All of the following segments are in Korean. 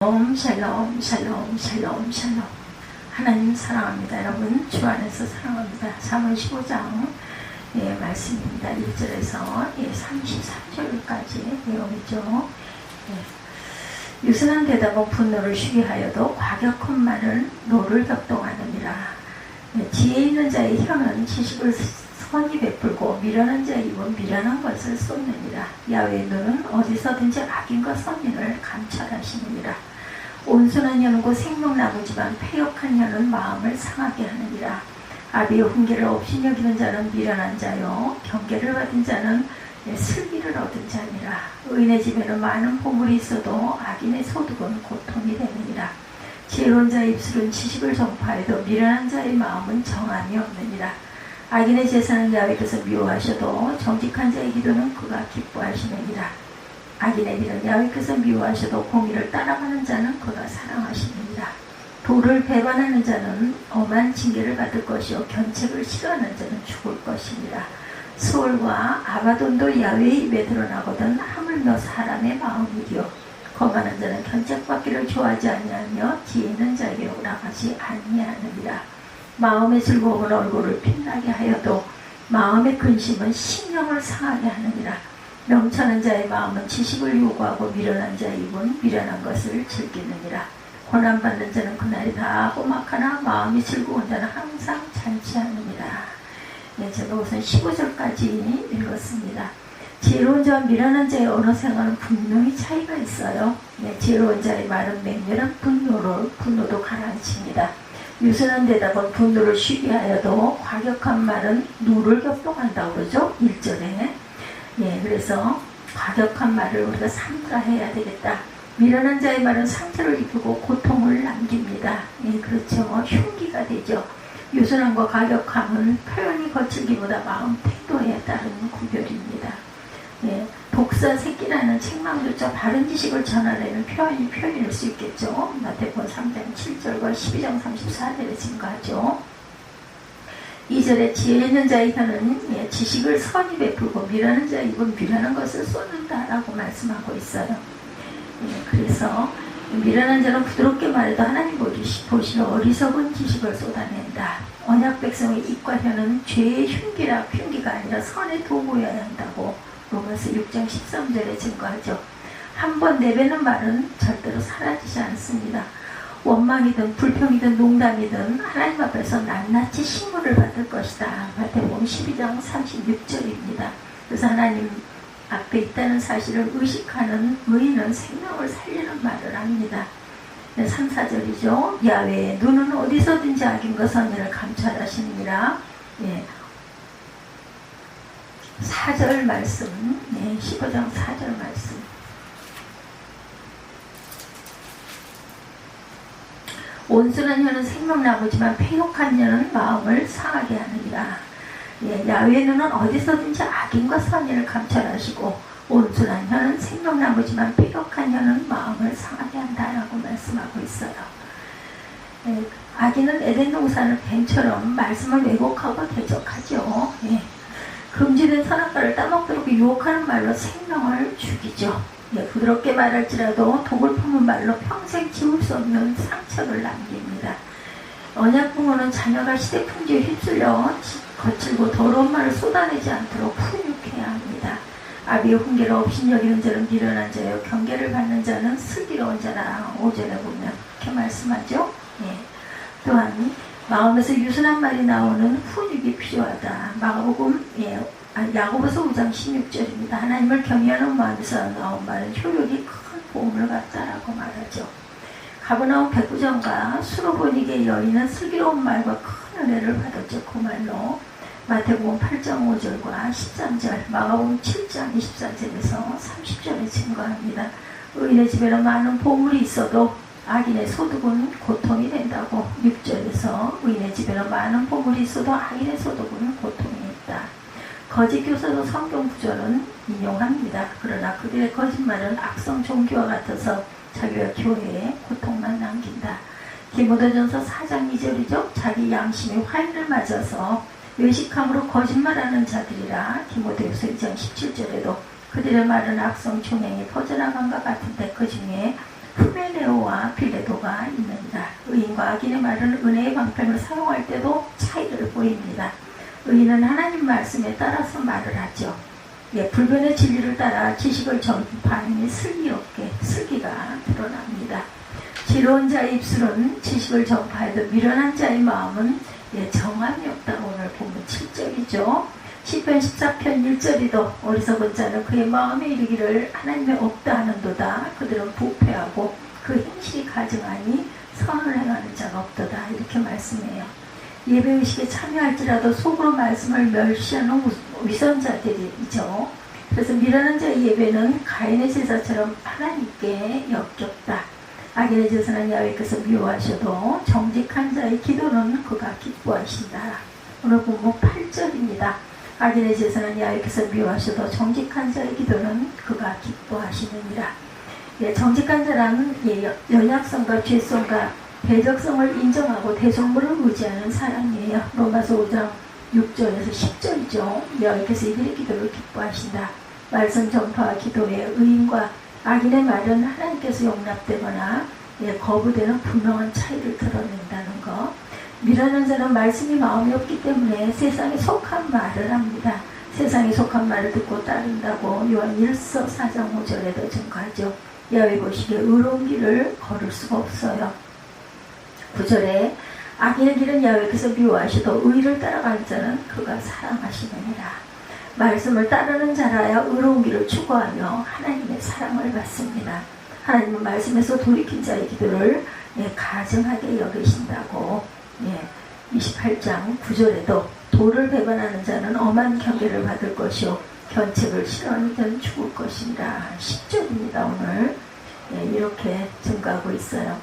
샬롬 샬롬 샬롬 샬롬. 하나님 사랑합니다. 여러분 주 안에서 사랑합니다. 사무엘 15장 말씀입니다. 1절에서 33절까지 내용이죠. 유순한 대답은 분노를 쉬게 하여도 과격한 말은 노를 격동하느니라. 지혜 있는 자의 혀는 지식을 선히 베풀고 미련한 자의 입은 미련한 것을 쏟느니라. 야훼의 눈은 어디서든지 악인과 선인을 감찰하시느니라. 온순한 혀는 곧 생명나무지만 패역한 혀는 마음을 상하게 하느니라. 아비의 훈계를 없이 여기는 자는 미련한 자요 경계를 받은 자는 슬기를 얻은 자니라. 의인의 집에는 많은 보물이 있어도 악인의 소득은 고통이 되느니라. 지혜로운 자의 입술은 지식을 전파해도 미련한 자의 마음은 정함이 없느니라. 악인의 제사는 야훼께서 미워하셔도 정직한 자의 기도는 그가 기뻐하시느니라. 악인의 길은 야훼께서 미워하셔도 공의를 따라가는 자는 그가 사랑하시느니라. 도를 배반하는 자는 엄한 징계를 받을 것이요 견책을 싫어하는 자는 죽을 것이니라. 수월과 아바돈도 야훼의 입에 드러나거든 하물며 사람의 마음이리요. 거만한 자는 견책받기를 좋아하지 아니하며 지혜 있는 자에게 오락하지 아니하느니라. 마음의 즐거움은 얼굴을 빛나게 하여도 마음의 근심은 심령을 상하게 하느니라. 명철한 자의 마음은 지식을 요구하고 미련한 자의 입은 미련한 것을 즐기느니라. 고난받는 자는 그날이 다 험악하나 마음이 즐거운 자는 항상 잔치하느니라. 제가 우선 15절까지 읽었습니다. 지혜로운 자와 미련한 자의 언어 생활은 분명히 차이가 있어요. 지혜로운 자의 말은 맹렬한 분노도 가라앉힙니다. 유순한 대답은 분노를 쉬게 하여도 과격한 말은 누를 격동한다고 그러죠. 1절에. 그래서 과격한 말을 우리가 삼가라 해야 되겠다. 미련한 자의 말은 상처를 입히고 고통을 남깁니다. 그렇죠. 흉기가 되죠. 유순함과 과격함은 표현이 거칠기보다 마음 태도에 따른 구별입니다. 독사 새끼라는 책망조차 바른 지식을 전하려는 표현일 수 있겠죠. 마태복음 3장 7절과 12장 34절에 증거하죠. 2절에 지혜 있는 자의 혀는 지식을 선히 베풀고 미련한 자의 입은 미련한 것을 쏟는다라고 말씀하고 있어요. 그래서 미련한 자는 부드럽게 말해도 하나님 보시러 어리석은 지식을 쏟아낸다. 언약 백성의 입과 혀는 죄의 흉기가 아니라 선의 도구여야 한다고 로마서 6장 13절에 증거하죠. 한번 내뱉는 말은 절대로 사라지지 않습니다. 원망이든 불평이든 농담이든 하나님 앞에서 낱낱이 심문을 받을 것이다. 마태복음 12장 36절입니다. 그래서 하나님 앞에 있다는 사실을 의식하는 의인은 생명을 살리는 말을 합니다. 3, 4절이죠. 야훼의 눈은 어디서든지 악인과 선인을 감찰하시느니라. 4절 말씀, 15장 4절 말씀. 온순한 혀는 생명나무지만 패역한 혀는 마음을 상하게 하느니라. 야훼의 눈은 어디서든지 악인과 선인을 감찰하시고 온순한 혀는 생명나무지만 패역한 혀는 마음을 상하게 한다라고 말씀하고 있어요. 악인은 에덴 동산을 뱀처럼 말씀을 왜곡하고 대적하죠. 금지된 선악과를 따먹도록 유혹하는 말로 생명을 죽이죠. 부드럽게 말할지라도 독을 품은 말로 평생 지울 수 없는 상처를 남깁니다. 언약 부모는 자녀가 시대 풍지에 휩쓸려 거칠고 더러운 말을 쏟아내지 않도록 훈육해야 합니다. 아비의 훈계를 없이 여기는 자는 미련한 자요 경계를 받는 자는 슬기로운 자라. 5절에 보면 그렇게 말씀하죠. 또한 마음에서 유순한 말이 나오는 훈육이 필요하다. 야고보서 5장 16절입니다. 하나님을 경외하는 마음에서 나온 말은 효력이 큰 보험을 갖다라고 말하죠. 가버나움 백부장과 수로보니게 여인은 슬기로운 말과 큰 은혜를 받았죠. 그 말로 마태복음 8장 5절과 13절, 마가복음 7장 24절에서 30절에 증거합니다. 의인의 집에는 많은 보물이 있어도 악인의 소득은 고통이 된다고. 6절에서 의인의 집에는 많은 보물이 있어도 악인의 소득은 고통이 있다. 거짓 교사도 성경 구절은 인용합니다. 그러나 그들의 거짓말은 악성 종교와 같아서 자기와 교회에 고통만 남긴다. 디모데전서 4장 2절이죠. 자기 양심이 화인을 맞아서 외식함으로 거짓말하는 자들이라. 디모데후서 2장 17절에도 그들의 말은 악성 종행이 퍼져나간과 같은데 그 중에 후메네오와 빌레도가 있느니라. 의인과 악인의 말은 은혜의 방편을 사용할 때도 차이를 보입니다. 의인은 하나님 말씀에 따라서 말을 하죠. 불변의 진리를 따라 지식을 전파하니 슬기가 드러납니다. 지혜로운 자의 입술은 지식을 전파해도 미련한 자의 마음은 정함이 없다. 오늘 보면 7절이죠. 시편 14편 1절이도 어리석은 자는 그의 마음에 이르기를 하나님의 없다 하는도다. 그들은 부패하고 그 행실이 가증하니 선을 행하는 자가 없도다. 이렇게 말씀해요. 예배의식에 참여할지라도 속으로 말씀을 멸시하는 위선자들이죠. 그래서 미련한 자의 예배는 가인의 제사처럼 하나님께 역겹다. 악인의 제사는 야훼께서 미워하셔도 정직한 자의 기도는 그가 기뻐하신다. 오늘 본문 8절입니다. 악인의 제사는 야훼께서 미워하셔도 정직한 자의 기도는 그가 기뻐하시느니라. 정직한 자라는 연약성과 죄성과 대적성을 인정하고 대속물을 의지하는 사람이에요. 로마서 5장 6절에서 10절이죠. 야훼께서 이들의 기도를 기뻐하신다. 말씀 전파와 기도에 의인과 악인의 말은 하나님께서 용납되거나 거부되는 분명한 차이를 드러낸다는 것. 미련한 자는 말씀이 마음에 없기 때문에 세상에 속한 말을 합니다. 세상에 속한 말을 듣고 따른다고 요한 1서 4장 5절에도 증거하죠. 야훼 보시기에 의로운 길을 걸을 수가 없어요. 9절에 악인의 길은 야훼께서 미워하시도 의를 따라가는 자는 그가 사랑하시느니라. 말씀을 따르는 자라야 의로운 길을 추구하며 하나님의 사랑을 받습니다. 하나님은 말씀에서 돌이킨 자의 기도를 가증하게 여기신다고 28장 9절에도 도를 배반하는 자는 엄한 경계를 받을 것이요 견책을 싫어하는 자는 죽을 것이니라. 10절입니다. 오늘 이렇게 증가하고 있어요.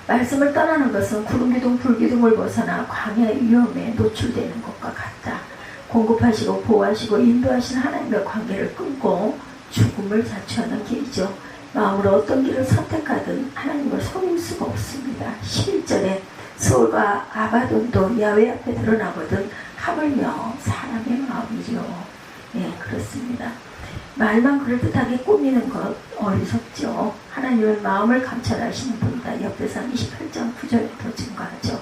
말씀을 떠나는 것은 구름기둥 불기둥을 벗어나 광야의 위험에 노출되는 것과 같다. 공급하시고 보호하시고 인도하신 하나님의 관계를 끊고 죽음을 자초하는 길이죠. 마음으로 어떤 길을 선택하든 하나님을 속일 수가 없습니다. 11절에 서울과 아바돈도 야훼 앞에 드러나거든 하물며 사람의 마음이죠. 그렇습니다. 말만 그럴듯하게 꾸미는 것 어리석죠. 하나님은 마음을 감찰하시는 분이다. 역대상 28장 9절에도 증거하죠.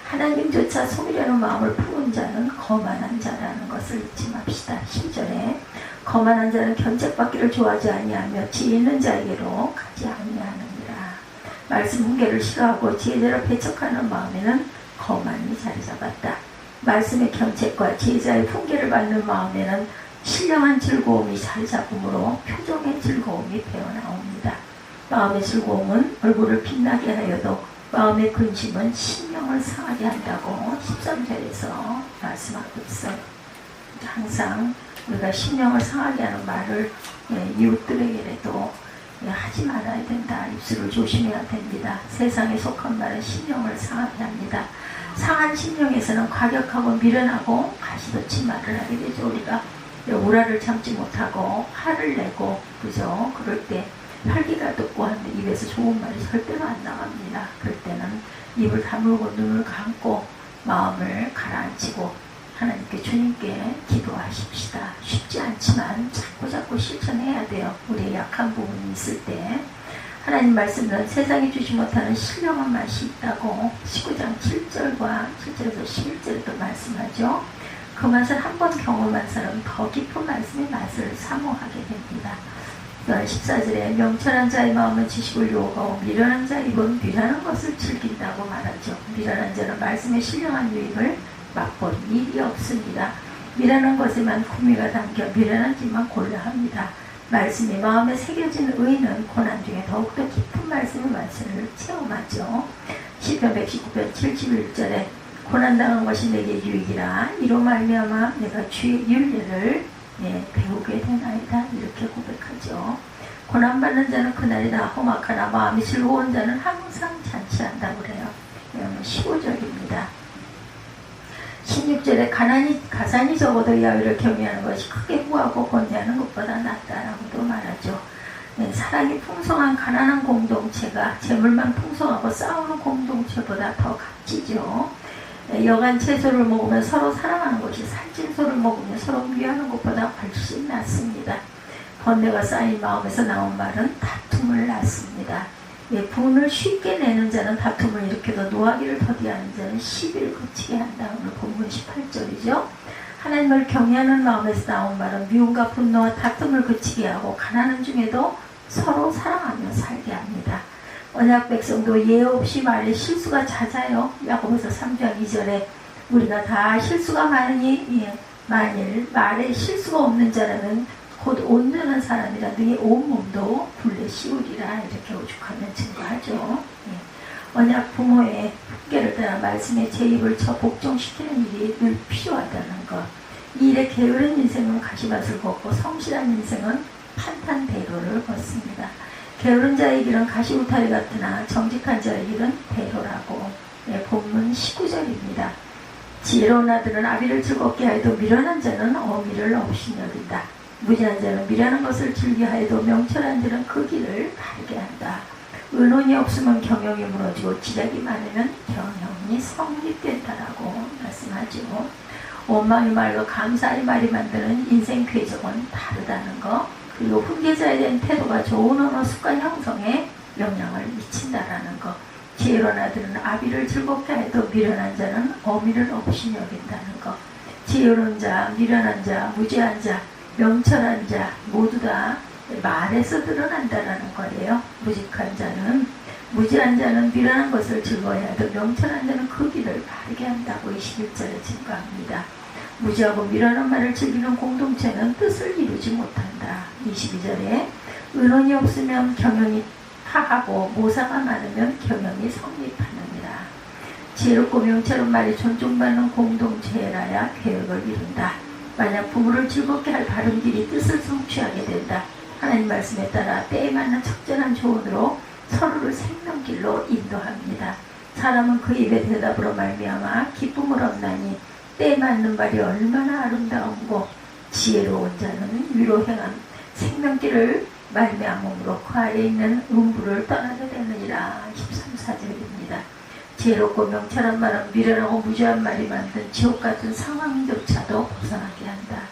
하나님조차 속이려는 마음을 품은 자는 거만한 자라는 것을 잊지 맙시다. 10절에 거만한 자는 견책받기를 좋아하지 아니하며 지혜 있는 자에게로 가지 아니하느니라. 말씀 훈계를 싫어하고 지혜자를 배척하는 마음에는 거만이 자리 잡았다. 말씀의 견책과 지혜자의 훈계를 받는 마음에는 신령한 즐거움이 자리 잡으므로 표정의 즐거움이 배어나옵니다. 마음의 즐거움은 얼굴을 빛나게 하여도 마음의 근심은 심령을 상하게 한다고 13절에서 말씀하고 있어요. 항상 우리가 심령을 상하게 하는 말을 이웃들에게라도 하지 말아야 된다. 입술을 조심해야 됩니다. 세상에 속한 말은 심령을 상하게 합니다. 상한 심령에서는 과격하고 미련하고 가시돋친 말을 하게 되죠. 우리가 우라를 참지 못하고 화를 내고 그죠? 그럴 때 혈기가 돋고 하는데 입에서 좋은 말이 절대로 안 나갑니다. 그럴 때는 입을 다물고 눈을 감고 마음을 가라앉히고 하나님께 주님께 기도하십시다. 쉽지 않지만 자꾸 실천해야 돼요. 우리의 약한 부분이 있을 때 하나님 말씀은 세상이 주지 못하는 신령한 맛이 있다고 19장 7절과 7절에서 11절에도 말씀하죠. 그 맛을 한번 경험한 사람은 더 깊은 말씀의 맛을 사모하게 됩니다. 14절에 명철한 자의 마음은 지식을 요구하고 미련한 자의 입은 미련한 것을 즐긴다고 말하죠. 미련한 자는 말씀의 신령한 유익을 맛볼 일이 없습니다. 미련한 것에만 구미가 담겨 미련한 짓만 골라합니다. 말씀이 마음에 새겨진 의인은 고난 중에 더욱더 깊은 말씀의 맛을 체험하죠. 시편 119편 71절에 고난당한 것이 내게 유익이라 이로 말미암아 내가 주의 윤례를 배우게 되나이다. 이렇게 고백하죠. 고난받는 자는 그날이다 험악하나 마음이 즐거운 자는 항상 잔치한다고 그래요. 15절입니다. 16절에 가산이 적어도 야훼를 경외하는 것이 크게 구하고 권대하는 것보다 낫다라고도 말하죠. 사랑이 풍성한 가난한 공동체가 재물만 풍성하고 싸우는 공동체보다 더 값지죠. 여간 채소를 먹으면 서로 사랑하는 것이 살찐 소를 먹으면 서로 위하는 것보다 훨씬 낫습니다. 번뇌가 쌓인 마음에서 나온 말은 다툼을 낳습니다. 예, 분을 쉽게 내는 자는 다툼을 일으켜도 노하기를 더디하는 자는 시비를 그치게 한다. 오늘 본문 18절이죠. 하나님을 경외하는 마음에서 나온 말은 미움과 분노와 다툼을 그치게 하고 가난한 중에도 서로 사랑하며 살게 합니다. 언약 백성도 예 없이 말에 실수가 잦아요. 야고보서 3장 2절에 우리가 다 실수가 많으니 만일 말에 실수가 없는 자라면 곧 온전한 사람이라 너희 온몸도 불에 씌우리라. 이렇게 오죽하면 증거하죠. 언약 부모의 훈계를 따라 말씀에 제 입을 쳐 복종시키는 일이 늘 필요하다는 것. 이 일에 게으른 인생은 가시밭을 걷고 성실한 인생은 판탄대로를 걷습니다. 게으른 자의 길은 가시우타리 같으나 정직한 자의 길은 대로라고. 본문 19절입니다. 지혜로운 아들은 아비를 즐겁게 하여도 미련한 자는 어미를 없이 여긴다. 무지한 자는 미련한 것을 즐겨하여도 명철한 자는 그 길을 가르게 한다. 의논이 없으면 경영이 무너지고 지략이 많으면 경영이 성립된다라고 말씀하죠. 원망이 말과 감사의 말이 만드는 인생 궤적은 다르다는 것. 그리고 훈계자에 대한 태도가 좋은 언어 습관 형성에 영향을 미친다라는 것. 지혜로운 아들은 아비를 즐겁게 해도 미련한 자는 어미를 없이 여긴다는 것. 지혜로운 자, 미련한 자, 무지한 자, 명철한 자 모두 다 말에서 드러난다는 거예요. 무지한 자는 미련한 것을 즐거워해야 하도 명철한 자는 그 길을 바르게 한다고 21절에 증거합니다. 무지하고 미련한 말을 즐기는 공동체는 뜻을 이루지 못한다. 22절에 의논이 없으면 경영이 타하고 모사가 많으면 경영이 성립하느니라. 지혜롭고 명철한 말이 존중받는 공동체라야 계획을 이룬다. 만약 부모를 즐겁게 할 바른 길이 뜻을 성취하게 된다. 하나님 말씀에 따라 때에 맞는 적절한 조언으로 서로를 생명길로 인도합니다. 사람은 그 입의 대답으로 말미암아 기쁨을 얻나니 때에 맞는 말이 얼마나 아름다운고 지혜로운 자는 위로 행한 생명길을 말미암음으로 그 아래에 있는 음부를 떠나게 되느니라. 13, 14절입니다. 지혜롭고 명철한 말은 미련하고 무지한 말이 만든 지옥같은 상황조차도 벗어나게 한다.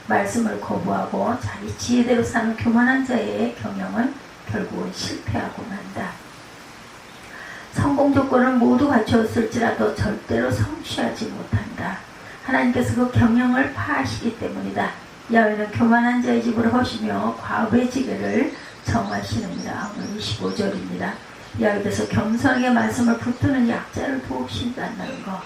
말씀을 거부하고 자기 지혜대로 사는 교만한 자의 경영은 결국은 실패하고 만다. 성공 조건을 모두 갖추었을지라도 절대로 성취하지 못한다. 하나님께서 그 경영을 파하시기 때문이다. 야훼는 교만한 자의 집을 허시며 과부의 지게를 정하시느니라. 오늘 25절입니다. 야훼께서 겸손하게 말씀을 붙드는 약자를 도우신다는 것.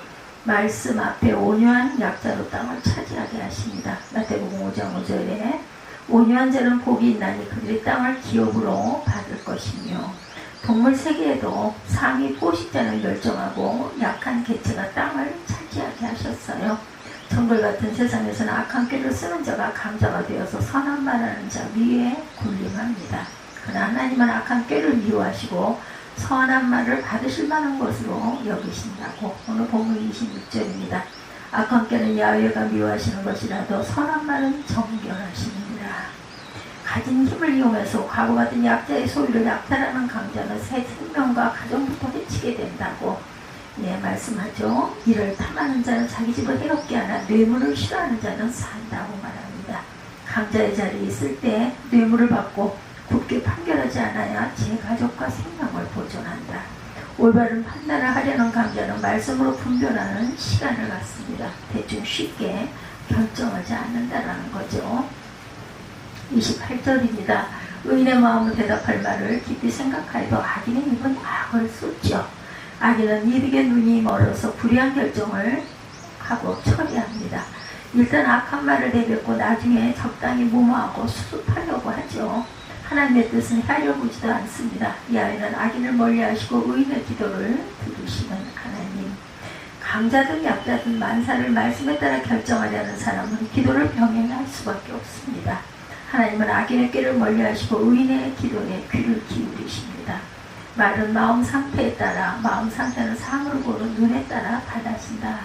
말씀 앞에 온유한 약자로 땅을 차지하게 하십니다. 마태복음 5장 5절에 온유한 자는 복이 있나니 그들이 땅을 기업으로 받을 것이며 동물 세계에도 상위 포식자는 멸종하고 약한 개체가 땅을 차지하게 하셨어요. 정글 같은 세상에서는 악한 꾀를 쓰는 자가 강자가 되어서 선한 말하는 자 위에 군림합니다. 그러나 하나님은 악한 꾀를 미워하시고 선한 말을 받으실 만한 것으로 여기신다고. 오늘 본문 26절입니다. 악한 꾀는 야훼가 미워하시는 것이라도 선한 말은 정결하시니라. 가진 힘을 이용해서 과거같은 약자의 소유를 약탈하는 강자는 새 생명과 가정부터 해치게 된다고 말씀하죠. 이를 탐하는 자는 자기 집을 해롭게 하나 뇌물을 싫어하는 자는 산다고 말합니다. 강자의 자리에 있을 때 뇌물을 받고 굳게 판결하지 않아야 제 가족과 생명을 보존한다. 올바른 판단을 하려는 강자는 말씀으로 분별하는 시간을 갖습니다. 대충 쉽게 결정하지 않는다라는 거죠. 28절입니다. 의인의 마음은 대답할 말을 깊이 생각하여도 악인의 입은 악을 쏟죠. 악인은 이득의 눈이 멀어서 불의한 결정을 하고 처리합니다. 일단 악한 말을 내뱉고 나중에 적당히 무마하고 수습하려고 하죠. 하나님의 뜻은 헤아려보지도 않습니다. 야훼는 악인을 멀리하시고 의인의 기도를 들으시는 하나님. 강자든 약자든 만사를 말씀에 따라 결정하려는 사람은 기도를 병행할 수밖에 없습니다. 하나님은 악인의 꾀를 멀리하시고 의인의 기도에 귀를 기울이십니다. 말은 마음 상태에 따라, 마음 상태는 상으로 보는 눈에 따라 달라진다.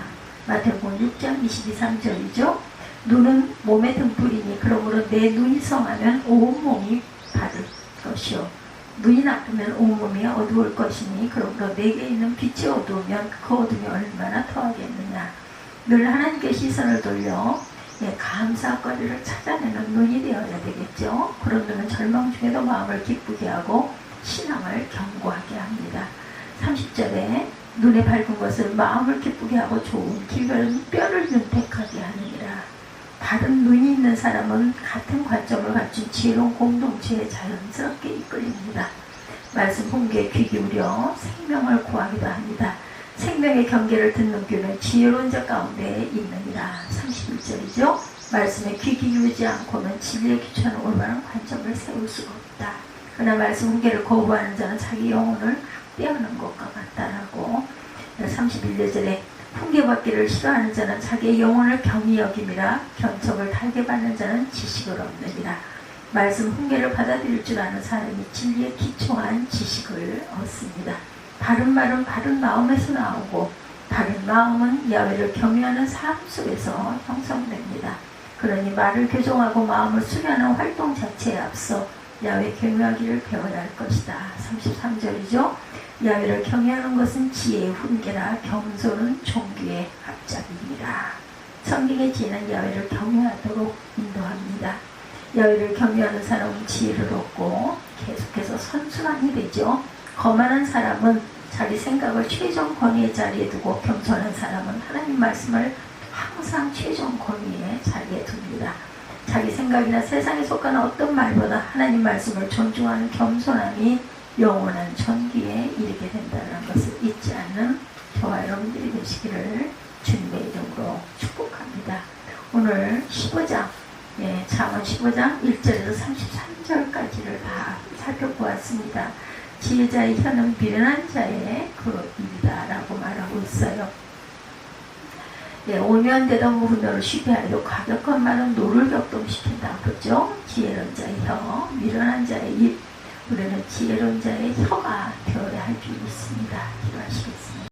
마태복음 6장 22~23절이죠. 눈은 몸의 등불이니 그러므로 내 눈이 성하면 온몸이 받을 것이요 눈이 나쁘면 온몸이 어두울 것이니 그러므로 내게 있는 빛이 어두우면 그 어둠이 얼마나 더하겠느냐. 늘 하나님께 시선을 돌려 감사거리를 찾아내는 눈이 되어야 되겠죠. 그런 눈은 절망 중에도 마음을 기쁘게 하고 신앙을 견고하게 합니다. 30절에 눈에 밝은 것은 마음을 기쁘게 하고 좋은 기별은 뼈를 윤택하게 하느니라. 다른 눈이 있는 사람은 같은 관점을 갖춘 지혜로운 공동체에 자연스럽게 이끌립니다. 말씀 본기에 귀 기울여 생명을 구하기도 합니다. 생명의 경계를 듣는 귀는 지혜로운 자 가운데 있느니라. 31절이죠. 말씀에 귀 기울이지 않고는 진리에 귀천한 올바른 관점을 세울 수가 없다. 그러나 말씀 훈계를 거부하는 자는 자기 영혼을 빼앗는 것과 같다라고. 31절에 훈계받기를 싫어하는 자는 자기의 영혼을 경히 여김이라. 견척을 달게 받는 자는 지식을 얻느니라. 말씀 훈계를 받아들일 줄 아는 사람이 진리에 기초한 지식을 얻습니다. 바른 말은 바른 마음에서 나오고 바른 마음은 야훼를 경외하는 삶 속에서 형성됩니다. 그러니 말을 교정하고 마음을 수련하는 활동 자체에 앞서 야훼 경외하기를 배워야 할 것이다. 33절이죠. 야훼를 경외하는 것은 지혜의 훈계라. 겸손은 종교의 합작입니다. 성경의 지혜는 야훼를 경외하도록 인도합니다. 야훼를 경외하는 사람은 지혜를 얻고 계속해서 선순환이 되죠. 거만한 사람은 자기 생각을 최종 권위의 자리에 두고 겸손한 사람은 하나님 말씀을 항상 최종 권위의 자리에 둡니다. 자기 생각이나 세상에 속하는 어떤 말보다 하나님 말씀을 존중하는 겸손함이 영원한 존귀에 이르게 된다는 것을 잊지 않는 저와 여러분들이 되시기를 주님의 이름으로 축복합니다. 오늘 15장, 잠언 15장 1절에서 33절까지를 다 살펴보았습니다. 지혜자의 혀는 미련한 자의 그 입이다 라고 말하고 있어요. 오면 되던 분노를 쉬게 하려 과격한 말은 노를 격동시킨다. 그렇죠? 지혜로운 자의 혀, 미련한 자의 입. 우리는 지혜로운 자의 혀가 되어야 할 줄 믿습니다. 기도하시겠습니다.